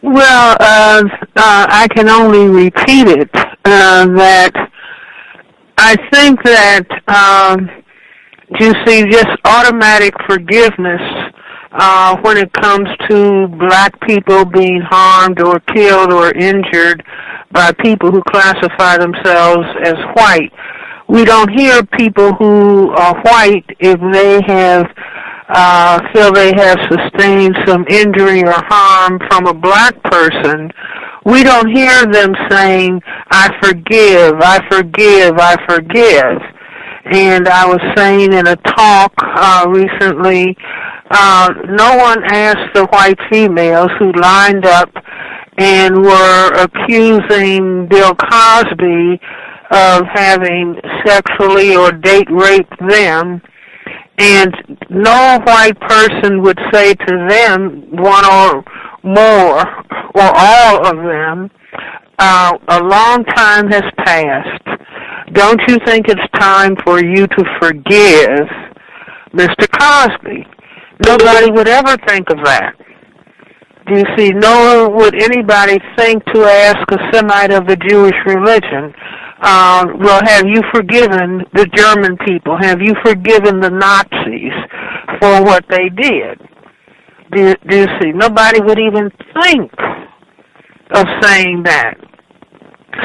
Well, I can only repeat it, that I think that, you see, just automatic forgiveness when it comes to black people being harmed or killed or injured by people who classify themselves as white. We don't hear people who are white if they have feel they have sustained some injury or harm from a black person. We don't hear them saying, I forgive, I forgive, I forgive. And I was saying in a talk recently, no one asked the white females who lined up and were accusing Bill Cosby of having sexually or date raped them, and no white person would say to them, one or more, or all of them, a long time has passed. Don't you think it's time for you to forgive Mr. Cosby? Nobody would ever think of that. Do you see, nor would anybody think to ask a Semite of the Jewish religion, well, have you forgiven the German people? Have you forgiven the Nazis for what they did? Do you see? Nobody would even think of saying that.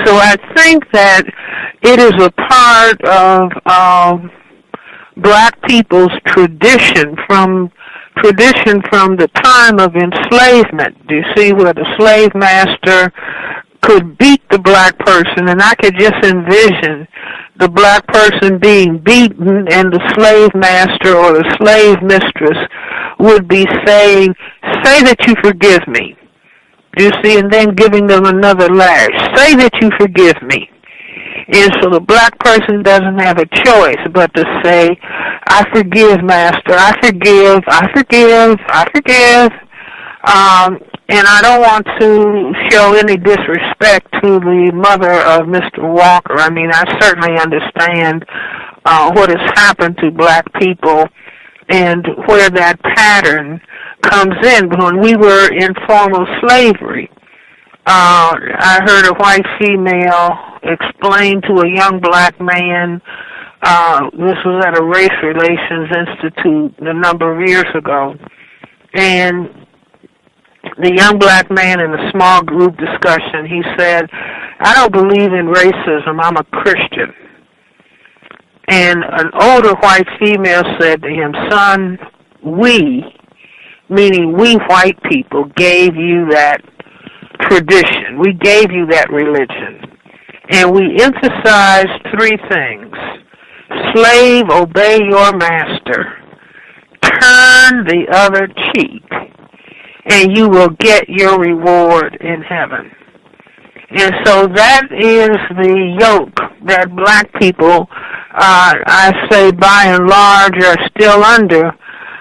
So I think that it is a part of black people's tradition from the time of enslavement. Do you see, where the slave master could beat the black person, and I could just envision the black person being beaten and the slave master or the slave mistress would be saying, say that you forgive me. Do you see? And then giving them another lash. Say that you forgive me. And so the black person doesn't have a choice but to say, I forgive, master. I forgive. I forgive. I forgive. And I don't want to show any disrespect to the mother of Mr. Walker. I mean, I certainly understand what has happened to black people and where that pattern comes in. When we were in formal slavery, I heard a white female explain to a young black man, this was at a Race Relations Institute a number of years ago, and the young black man in a small group discussion, he said, I don't believe in racism, I'm a Christian. And an older white female said to him, son, we, meaning we white people, gave you that tradition. We gave you that religion. And we emphasized three things. Slave, obey your master. Turn the other cheek, and you will get your reward in heaven. And so that is the yoke that black people, I say by and large, are still under.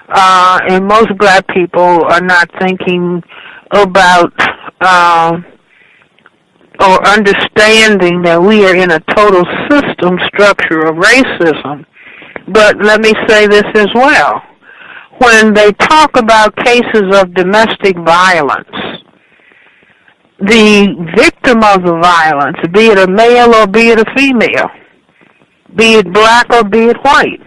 And most black people are not thinking about or understanding that we are in a total system structure of racism. But let me say this as well. When they talk about cases of domestic violence, the victim of the violence, be it a male or be it a female, be it black or be it white,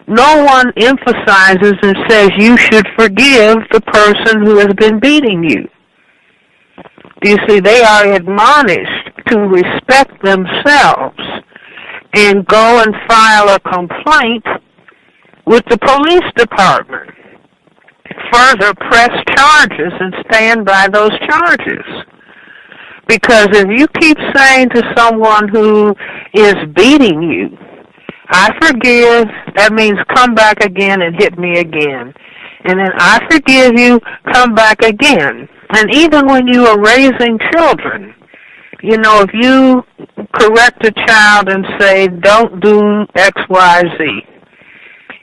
no one emphasizes and says you should forgive the person who has been beating you. Do you see, they are admonished to respect themselves and go and file a complaint with the police department. Further, press charges and stand by those charges. Because if you keep saying to someone who is beating you, I forgive, that means come back again and hit me again. And then I forgive you, come back again. And even when you are raising children, you know, if you correct a child and say, don't do X, Y, Z,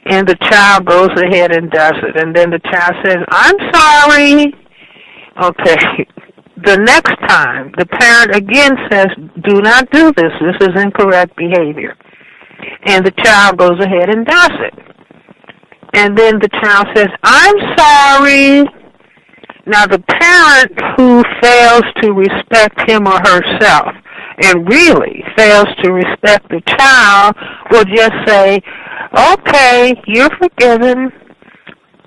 and the child goes ahead and does it, and then the child says, I'm sorry. Okay. The next time, the parent again says, do not do this. This is incorrect behavior. And the child goes ahead and does it. And then the child says, I'm sorry. Now, the parent who fails to respect him or herself and really fails to respect the child will just say, okay, you're forgiven,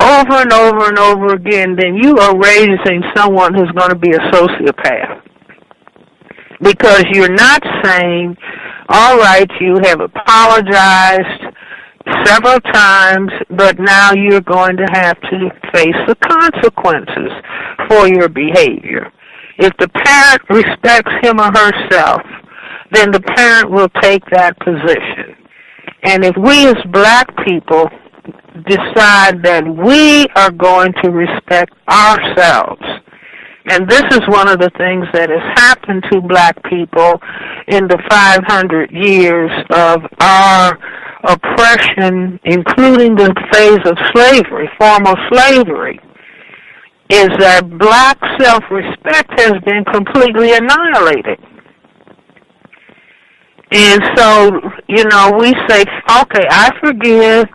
over and over and over again. Then you are raising someone who's going to be a sociopath. Because you're not saying, all right, you have apologized several times, but now you're going to have to face the consequences for your behavior. If the parent respects him or herself, then the parent will take that position. And if we as black people decide that we are going to respect ourselves, and this is one of the things that has happened to black people in the 500 years of our oppression, including the phase of slavery, formal slavery, is that black self-respect has been completely annihilated. And so, we say, okay, I forgive,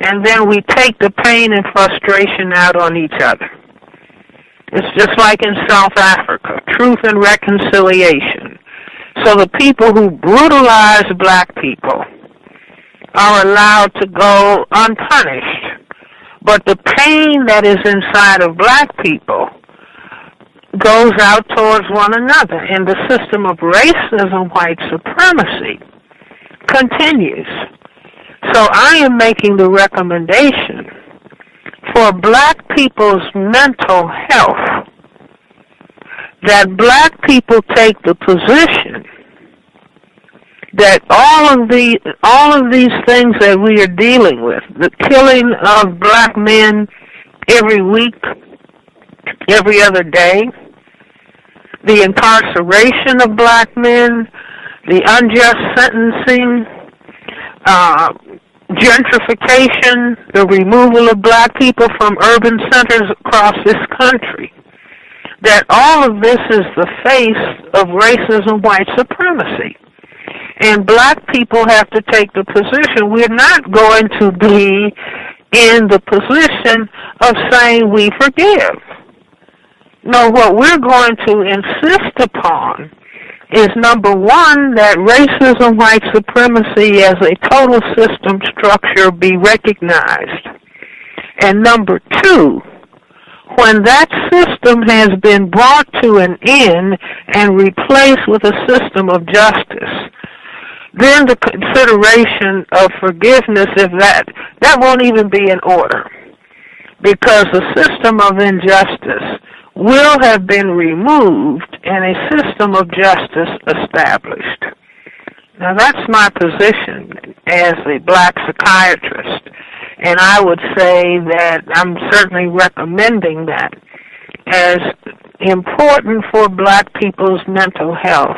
and then we take the pain and frustration out on each other. It's just like in South Africa, truth and reconciliation. So the people who brutalize black people are allowed to go unpunished. But the pain that is inside of black people goes out towards one another. And the system of racism, white supremacy, continues. So I am making the recommendation for black people's mental health that black people take the position that all of these things that we are dealing with, the killing of black men every week, every other day, the incarceration of black men, the unjust sentencing, gentrification, the removal of black people from urban centers across this country, that all of this is the face of racism, white supremacy. And black people have to take the position, we're not going to be in the position of saying we forgive. No, what we're going to insist upon is, number one, that racism, white supremacy as a total system structure be recognized. And number two, when that system has been brought to an end and replaced with a system of justice, then the consideration of forgiveness, if that won't even be in order, because the system of injustice will have been removed and a system of justice established. Now that's my position as a black psychiatrist, and I would say that I'm certainly recommending that as important for black people's mental health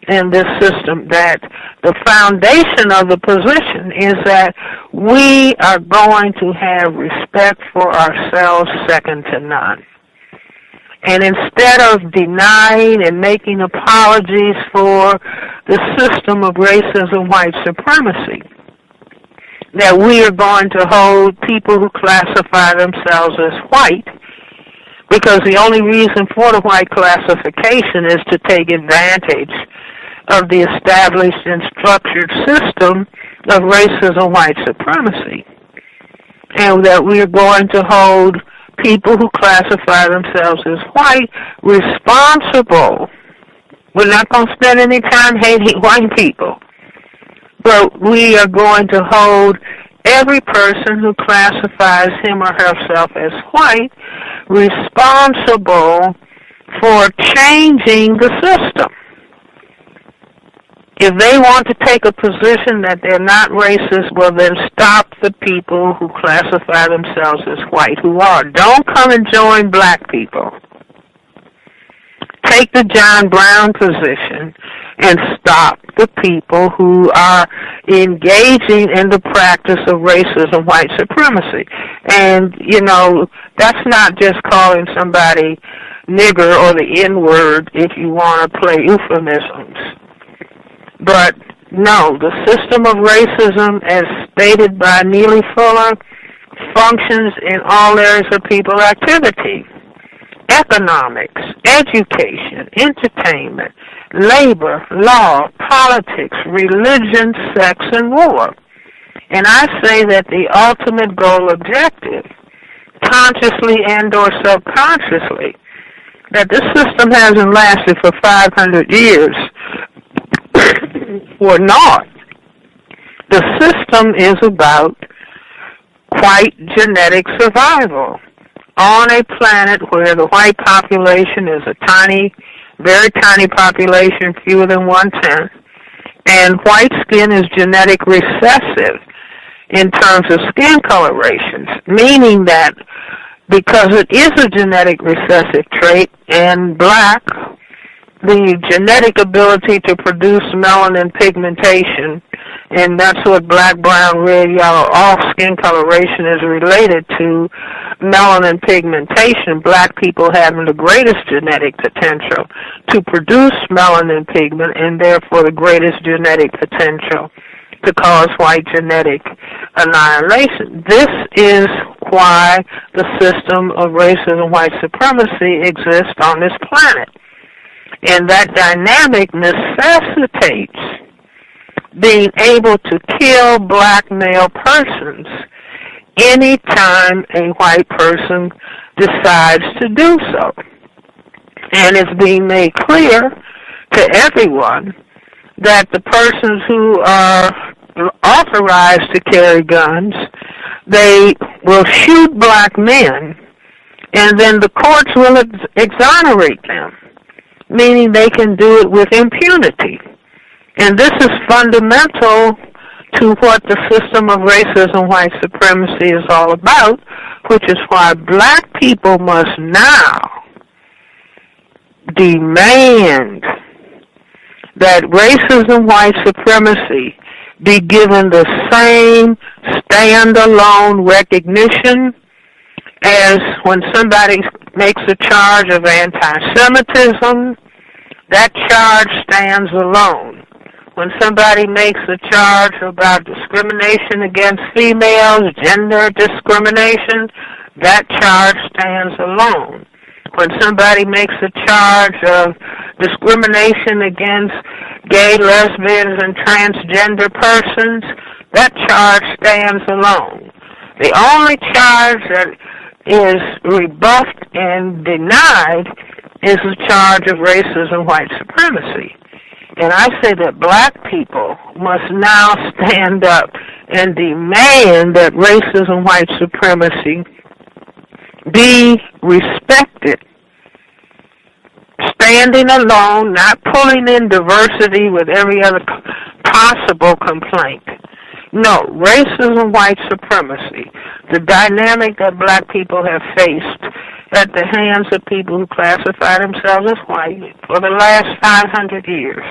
in this system, that the foundation of the position is that we are going to have respect for ourselves second to none. And instead of denying and making apologies for the system of racism, white supremacy, that we are going to hold people who classify themselves as white, because the only reason for the white classification is to take advantage of the established and structured system of racism, white supremacy, and that we are going to hold people who classify themselves as white responsible. We're not going to spend any time hating white people, but we are going to hold every person who classifies him or herself as white responsible for changing the system. If they want to take a position that they're not racist, well, then stop the people who classify themselves as white who are. Don't come and join black people. Take the John Brown position and stop the people who are engaging in the practice of racism, white supremacy. And, that's not just calling somebody nigger or the N-word if you want to play euphemisms. But no, the system of racism, as stated by Neely Fuller, functions in all areas of people activity: economics, education, entertainment, labor, law, politics, religion, sex, and war. And I say that the ultimate goal objective, consciously and or subconsciously, that this system hasn't lasted for 500 years or not. The system is about white genetic survival on a planet where the white population is a tiny, very tiny population, fewer than 1/10, and white skin is genetic recessive in terms of skin colorations, meaning that because it is a genetic recessive trait, and black, the genetic ability to produce melanin pigmentation, and that's what black, brown, red, yellow, all skin coloration is related to melanin pigmentation. Black people having the greatest genetic potential to produce melanin pigment, and therefore the greatest genetic potential to cause white genetic annihilation. This is why the system of racism, white supremacy exists on this planet. And that dynamic necessitates being able to kill black male persons anytime a white person decides to do so. And it's being made clear to everyone that the persons who are authorized to carry guns, they will shoot black men, and then the courts will exonerate them, meaning they can do it with impunity. And this is fundamental to what the system of racism, white supremacy is all about, which is why black people must now demand that racism, white supremacy be given the same standalone recognition as when somebody makes a charge of anti-Semitism. That charge stands alone. When somebody makes a charge about discrimination against females, gender discrimination, that charge stands alone. When somebody makes a charge of discrimination against gay, lesbians, and transgender persons, that charge stands alone. The only charge that is rebuffed and denied is the charge of racism, white supremacy. And I say that black people must now stand up and demand that racism, white supremacy be respected, standing alone, not pulling in diversity with every other possible complaint. No, racism, white supremacy, the dynamic that black people have faced at the hands of people who classify themselves as white for the last 500 years.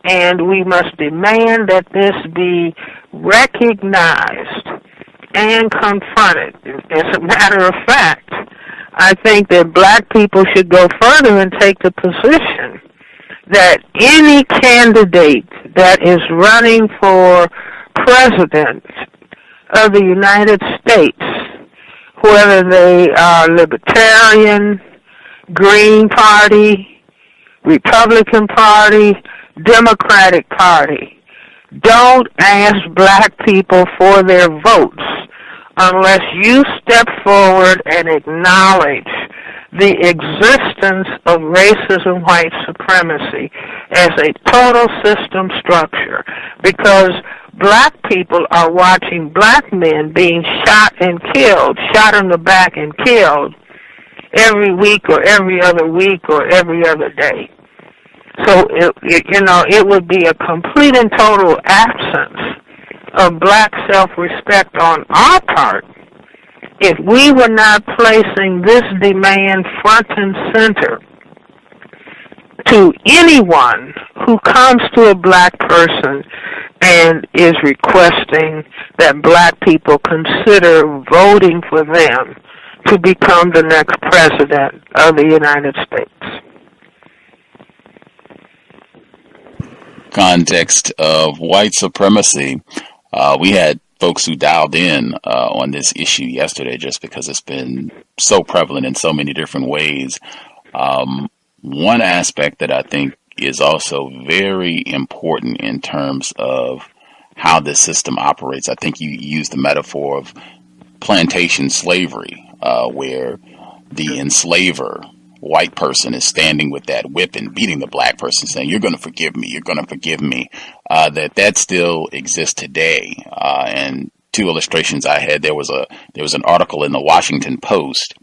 And we must demand that this be recognized and confronted. As a matter of fact, I think that black people should go further and take the position that any candidate that is running for president of the United States, whether they are Libertarian, Green Party, Republican Party, Democratic Party, don't ask black people for their votes unless you step forward and acknowledge the existence of racism, white supremacy as a total system structure, because black people are watching black men being shot and killed, shot in the back and killed every week or every other week or every other day. So, it would be a complete and total absence of black self-respect on our part if we were not placing this demand front and center to anyone who comes to a black person and is requesting that black people consider voting for them to become the next president of the United States. Context of white supremacy. We had folks who dialed in on this issue yesterday, just because it's been so prevalent in so many different ways. One aspect that I think is also very important in terms of how this system operates, I think you used the metaphor of plantation slavery, where the enslaver, white person, is standing with that whip and beating the black person, saying, "You're going to forgive me. You're going to forgive me." That still exists today. And two illustrations I had, there was an article in the Washington Post,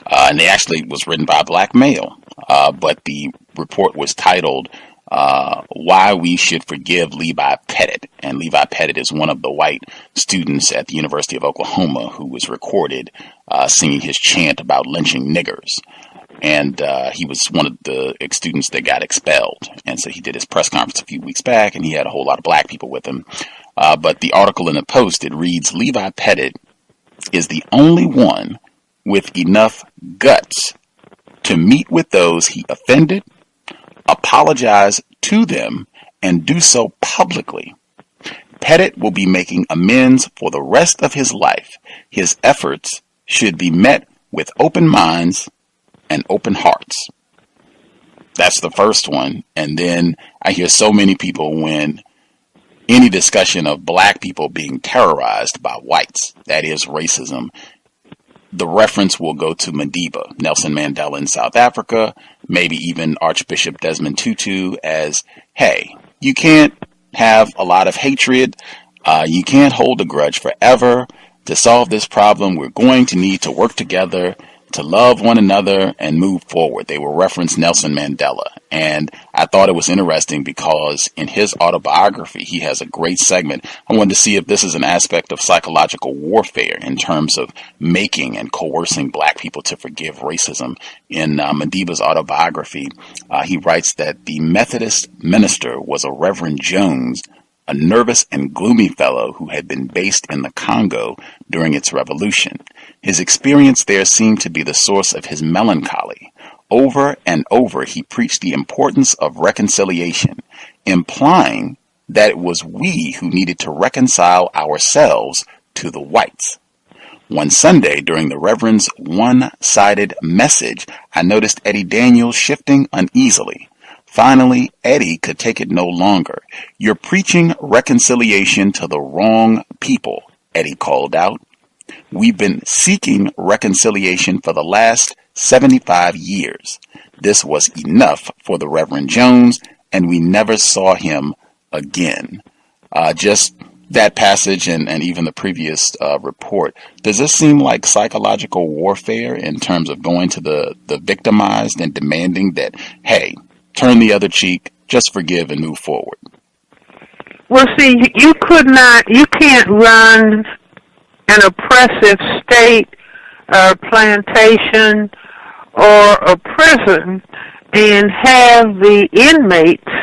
and it actually was written by a black male, but the report was titled "Why We Should Forgive Levi Pettit." And Levi Pettit is one of the white students at the University of Oklahoma who was recorded singing his chant about lynching niggers. And he was one of the students that got expelled. And so he did his press conference a few weeks back, and he had a whole lot of black people with him. But the article in the Post, it reads, "Levi Pettit is the only one with enough guts to meet with those he offended, apologize to them, and do so publicly. Pettit will be making amends for the rest of his life. His efforts should be met with open minds and open hearts." That's the first one. And then I hear so many people, when any discussion of black people being terrorized by whites, that is racism, the reference will go to Madiba, Nelson Mandela in South Africa, maybe even Archbishop Desmond Tutu, as, hey, you can't have a lot of hatred. You can't hold a grudge forever. To solve this problem, we're going to need to work together to love one another and move forward. They will reference Nelson Mandela. And I thought it was interesting because in his autobiography, he has a great segment. I wanted to see if this is an aspect of psychological warfare in terms of making and coercing black people to forgive racism. In Madiba's autobiography, he writes that the Methodist minister was a Reverend Jones, a nervous and gloomy fellow who had been based in the Congo during its revolution. His experience there seemed to be the source of his melancholy. Over and over, he preached the importance of reconciliation, implying that it was we who needed to reconcile ourselves to the whites. One Sunday, during the Reverend's one-sided message, I noticed Eddie Daniels shifting uneasily. Finally, Eddie could take it no longer. "You're preaching reconciliation to the wrong people," Eddie called out. "We've been seeking reconciliation for the last 75 years. This was enough for the Reverend Jones, and we never saw him again." Just that passage and even the previous report, does this seem like psychological warfare in terms of going to the victimized and demanding that, hey, turn the other cheek, just forgive and move forward? Well, see, you can't run an oppressive state or plantation or a prison and have the inmates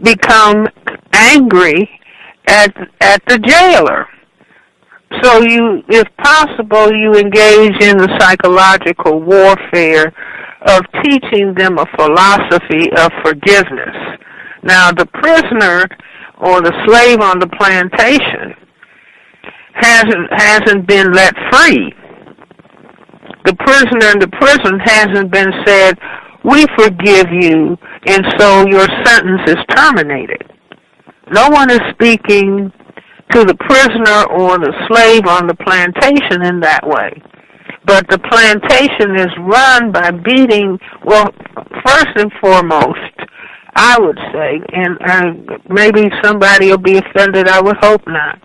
become angry at the jailer. So if possible, you engage in the psychological warfare of teaching them a philosophy of forgiveness. Now, the prisoner or the slave on the plantation hasn't been let free. The prisoner in the prison hasn't been said, "We forgive you, and so your sentence is terminated." No one is speaking to the prisoner or the slave on the plantation in that way. But the plantation is run by beating, well, first and foremost, I would say, and maybe somebody will be offended, I would hope not,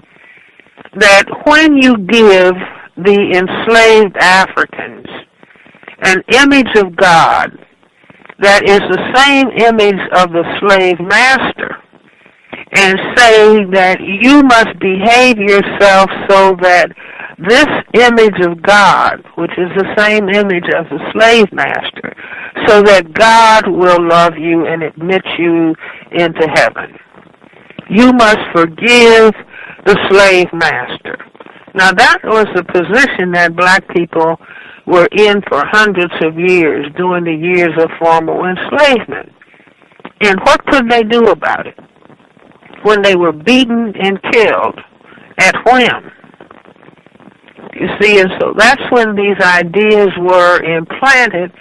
that when you give the enslaved Africans an image of God that is the same image of the slave master, and say that you must behave yourself so that this image of God, which is the same image of the slave master, so that God will love you and admit you into heaven. You must forgive the slave master. Now that was the position that black people were in for hundreds of years, during the years of formal enslavement. And what could they do about it? When they were beaten and killed at whim. You see, and so that's when these ideas were implanted,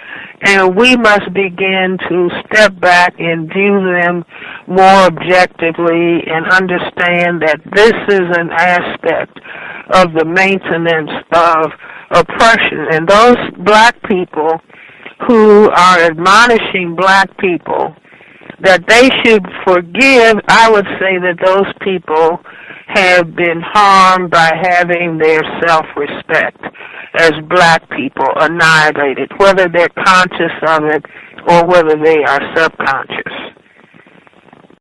and we must begin to step back and view them more objectively and understand that this is an aspect of the maintenance of oppression. And those black people who are admonishing black people that they should forgive, I would say that those people have been harmed by having their self-respect as black people annihilated, whether they're conscious of it or whether they are subconscious.